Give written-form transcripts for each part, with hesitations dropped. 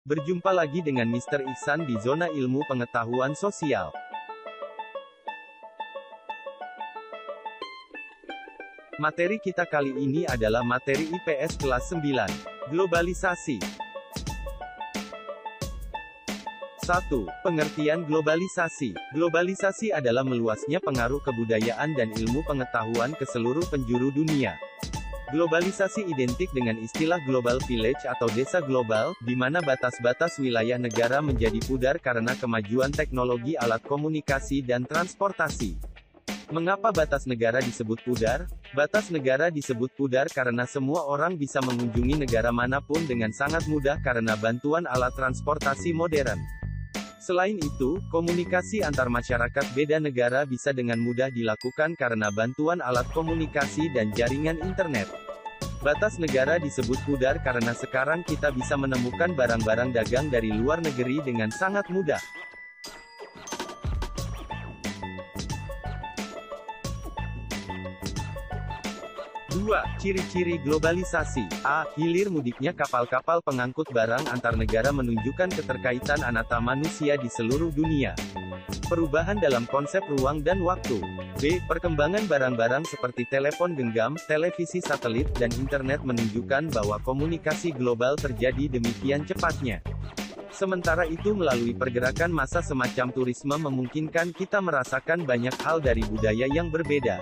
Berjumpa lagi dengan Mr. Ihsan di Zona Ilmu Pengetahuan Sosial. Materi kita kali ini adalah materi IPS kelas 9, Globalisasi. 1. Pengertian globalisasi. Globalisasi adalah meluasnya pengaruh kebudayaan dan ilmu pengetahuan ke seluruh penjuru dunia. Globalisasi identik dengan istilah global village atau desa global, di mana batas-batas wilayah negara menjadi pudar karena kemajuan teknologi alat komunikasi dan transportasi. Mengapa batas negara disebut pudar? Batas negara disebut pudar karena semua orang bisa mengunjungi negara manapun dengan sangat mudah karena bantuan alat transportasi modern. Selain itu, komunikasi antar masyarakat beda negara bisa dengan mudah dilakukan karena bantuan alat komunikasi dan jaringan internet. Batas negara disebut pudar karena sekarang kita bisa menemukan barang-barang dagang dari luar negeri dengan sangat mudah. Dua, ciri-ciri globalisasi. A. Hilir mudiknya kapal-kapal pengangkut barang antar negara menunjukkan keterkaitan antar manusia di seluruh dunia. Perubahan dalam konsep ruang dan waktu. B. Perkembangan barang-barang seperti telepon genggam, televisi satelit, dan internet menunjukkan bahwa komunikasi global terjadi demikian cepatnya. Sementara itu melalui pergerakan massa semacam turisme memungkinkan kita merasakan banyak hal dari budaya yang berbeda.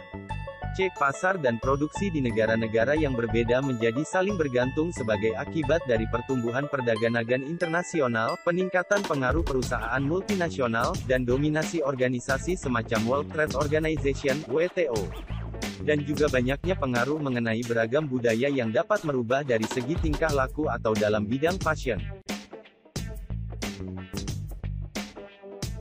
C. Pasar dan produksi di negara-negara yang berbeda menjadi saling bergantung sebagai akibat dari pertumbuhan perdagangan internasional, peningkatan pengaruh perusahaan multinasional, dan dominasi organisasi semacam World Trade Organization (WTO). Dan juga banyaknya pengaruh mengenai beragam budaya yang dapat merubah dari segi tingkah laku atau dalam bidang fashion.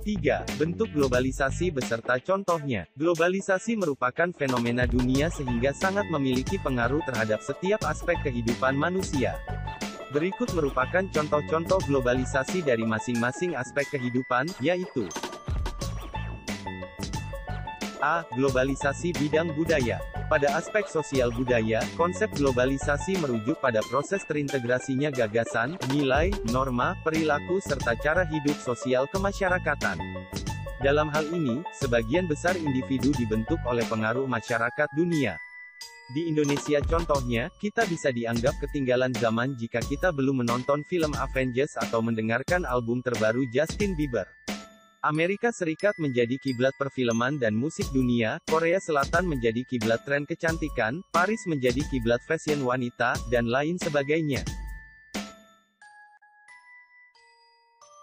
3. Bentuk globalisasi beserta contohnya. Globalisasi merupakan fenomena dunia sehingga sangat memiliki pengaruh terhadap setiap aspek kehidupan manusia. Berikut merupakan contoh-contoh globalisasi dari masing-masing aspek kehidupan, yaitu A. Globalisasi bidang budaya. Pada aspek sosial budaya, konsep globalisasi merujuk pada proses terintegrasinya gagasan, nilai, norma, perilaku serta cara hidup sosial kemasyarakatan. Dalam hal ini, sebagian besar individu dibentuk oleh pengaruh masyarakat dunia. Di Indonesia contohnya, kita bisa dianggap ketinggalan zaman jika kita belum menonton film Avengers atau mendengarkan album terbaru Justin Bieber. Amerika Serikat menjadi kiblat perfilman dan musik dunia, Korea Selatan menjadi kiblat tren kecantikan, Paris menjadi kiblat fashion wanita, dan lain sebagainya.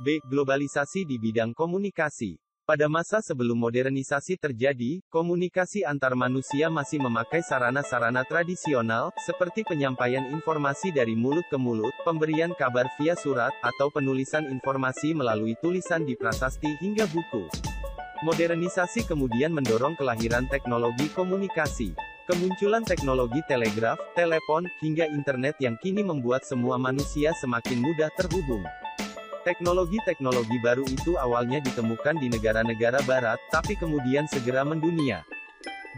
B. Globalisasi di bidang komunikasi. Pada masa sebelum modernisasi terjadi, komunikasi antar manusia masih memakai sarana-sarana tradisional, seperti penyampaian informasi dari mulut ke mulut, pemberian kabar via surat, atau penulisan informasi melalui tulisan di prasasti hingga buku. Modernisasi kemudian mendorong kelahiran teknologi komunikasi. Kemunculan teknologi telegraf, telepon, hingga internet yang kini membuat semua manusia semakin mudah terhubung. Teknologi-teknologi baru itu awalnya ditemukan di negara-negara barat, tapi kemudian segera mendunia.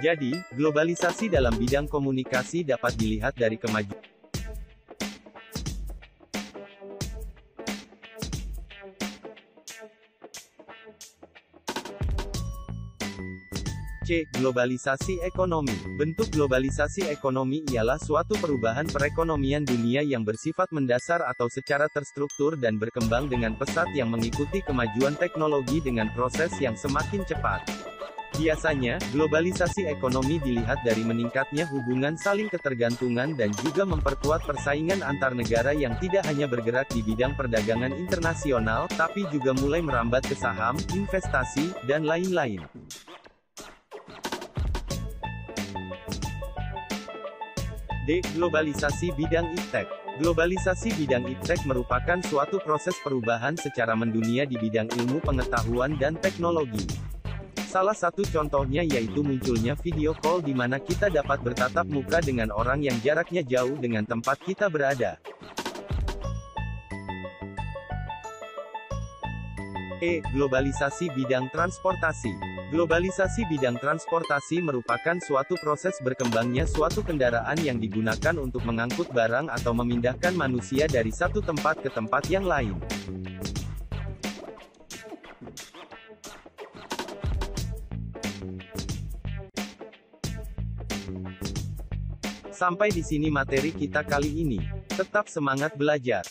Jadi, globalisasi dalam bidang komunikasi dapat dilihat dari kemajuan C. Globalisasi ekonomi. Bentuk globalisasi ekonomi ialah suatu perubahan perekonomian dunia yang bersifat mendasar atau secara terstruktur dan berkembang dengan pesat yang mengikuti kemajuan teknologi dengan proses yang semakin cepat. Biasanya, globalisasi ekonomi dilihat dari meningkatnya hubungan saling ketergantungan dan juga memperkuat persaingan antar negara yang tidak hanya bergerak di bidang perdagangan internasional, tapi juga mulai merambat ke saham, investasi, dan lain-lain. D. Globalisasi bidang iptek. Globalisasi bidang iptek merupakan suatu proses perubahan secara mendunia di bidang ilmu pengetahuan dan teknologi. Salah satu contohnya yaitu munculnya video call di mana kita dapat bertatap muka dengan orang yang jaraknya jauh dengan tempat kita berada. Globalisasi bidang transportasi. Globalisasi bidang transportasi merupakan suatu proses berkembangnya suatu kendaraan yang digunakan untuk mengangkut barang atau memindahkan manusia dari satu tempat ke tempat yang lain. Sampai di sini materi kita kali ini. Tetap semangat belajar.